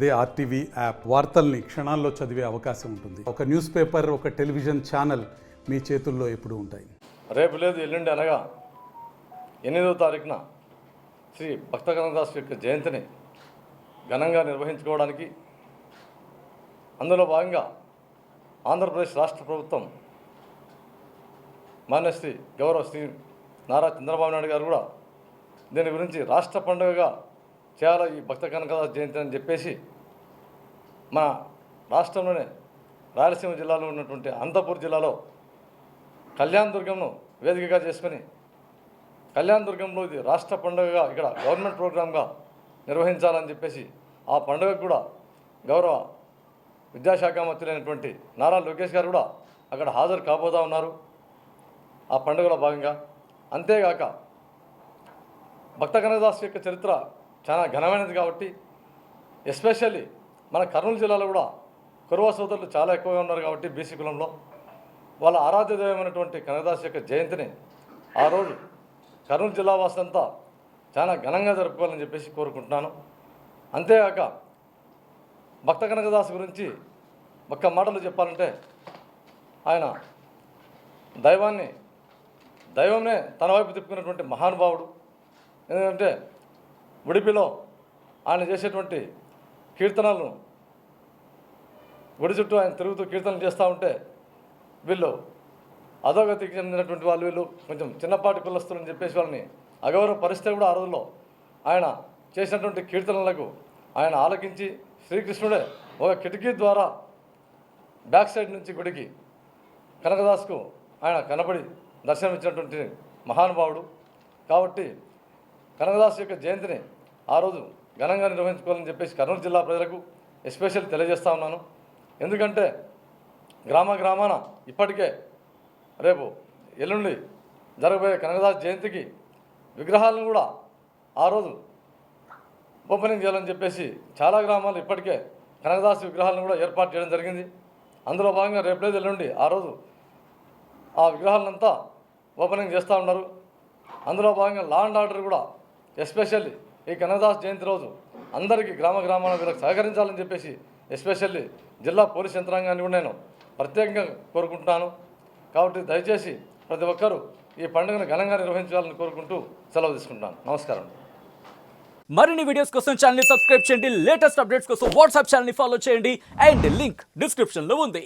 అదే RTV app వార్తల్ని క్షణాల్లో చదివే అవకాశం ఉంటుంది. ఒక న్యూస్ పేపర్, ఒక టెలివిజన్ ఛానల్ మీ చేతుల్లో ఎప్పుడూ ఉంటాయి. రేపు లేదు ఎల్లుండి అనగా 8వ తారీఖున శ్రీ భక్త కనకదాసు యొక్క జయంతిని ఘనంగా నిర్వహించుకోవడానికి అందులో భాగంగా ఆంధ్రప్రదేశ్ రాష్ట్ర ప్రభుత్వం మాన్యశ్రీ గౌరవ శ్రీ నారా చంద్రబాబు నాయుడు గారు కూడా దీని గురించి రాష్ట్ర పండుగగా చేయాలి ఈ భక్త కనకదాసు జయంతి అని చెప్పేసి మన రాష్ట్రంలోనే రాయలసీమ జిల్లాలో ఉన్నటువంటి అనంతపూర్ జిల్లాలో కళ్యాణ్ దుర్గంను వేదికగా చేసుకొని కళ్యాణ్ దుర్గంలో ఇది రాష్ట్ర పండుగగా ఇక్కడ గవర్నమెంట్ ప్రోగ్రామ్గా నిర్వహించాలని చెప్పేసి ఆ పండుగకు కూడా గౌరవ విద్యాశాఖ మంత్రులైనటువంటి నారా లోకేష్ గారు కూడా అక్కడ హాజరు కాబోతా ఉన్నారు ఆ పండుగలో భాగంగా. అంతేగాక భక్త కనకదాసు యొక్క చరిత్ర చాలా ఘనమైనది కాబట్టి ఎస్పెషల్లీ మన కర్నూలు జిల్లాలో కూడా కురవ సోదరులు చాలా ఎక్కువగా ఉన్నారు కాబట్టి బీసీ కులంలో వాళ్ళ ఆరాధ్య దైవమైనటువంటి కనకదాసు యొక్క జయంతిని ఆ రోజు కర్నూలు జిల్లా వాసులంతా చాలా ఘనంగా జరుపుకోవాలని చెప్పేసి కోరుకుంటున్నాను. అంతేగాక భక్త కనకదాసు గురించి ఒక్క మాటలు చెప్పాలంటే ఆయన దైవమే తన వైపు తిప్పుకున్నటువంటి మహానుభావుడు. ఎందుకంటే ఉడిపిలో ఆయన చేసేటువంటి కీర్తనలను గుడి చుట్టూ ఆయన తిరుగుతూ కీర్తనలు చేస్తూ ఉంటే వీళ్ళు అధోగతికి చెందినటువంటి వీళ్ళు కొంచెం చిన్నపాటి కులస్తులని చెప్పేసి వాళ్ళని అగౌరవ పరిస్థితి కూడా ఆ రోజుల్లో ఆయన చేసినటువంటి కీర్తనలకు ఆయన ఆలకించి శ్రీకృష్ణుడే ఒక కిటికీ ద్వారా బ్యాక్ సైడ్ నుంచి గుడికి కనకదాసుకు ఆయన కనబడి దర్శనమిచ్చినటువంటి మహానుభావుడు. కాబట్టి కనకదాసు యొక్క జయంతిని ఆ రోజు ఘనంగా నిర్వహించుకోవాలని చెప్పేసి కర్నూలు జిల్లా ప్రజలకు ఎస్పెషల్ తెలియజేస్తూ ఉన్నాను. ఎందుకంటే గ్రామాన ఇప్పటికే రేపు ఎల్లుండి జరగబోయే కనకదాసు జయంతికి విగ్రహాలను కూడా ఆ రోజు ఓపెనింగ్ చేయాలని చెప్పేసి చాలా గ్రామాలు ఇప్పటికే కనకదాసు విగ్రహాలను కూడా ఏర్పాటు చేయడం జరిగింది. అందులో భాగంగా రేపు లేదు ఎల్లుండి ఆ రోజు ఆ విగ్రహాలంతా ఓపెనింగ్ చేస్తూ ఉన్నారు. అందులో భాగంగా లా అండ్ ఆర్డర్ కూడా ఎస్పెషల్లీ ఈ కనకదాసు జయంతి రోజు అందరికీ గ్రామాల వీళ్ళకి సహకరించాలని చెప్పేసి ఎస్పెషల్లీ జిల్లా పోలీస్ యంత్రాంగాన్ని కూడా నేను ప్రత్యేకంగా కోరుకుంటున్నాను. కాబట్టి దయచేసి ప్రతి ఒక్కరూ ఈ పండుగను ఘనంగా నిర్వహించాలని కోరుకుంటూ సెలవు తీసుకుంటున్నాను. నమస్కారం. మరిన్ని వీడియోస్ కోసం ఛానల్ ని సబ్స్క్రైబ్ చేయండి. లేటెస్ట్ అప్డేట్స్ కోసం వాట్సాప్ ఛానల్ ని ఫాలో చేయండి. అండ్ లింక్ డిస్క్రిప్షన్ లో ఉంది.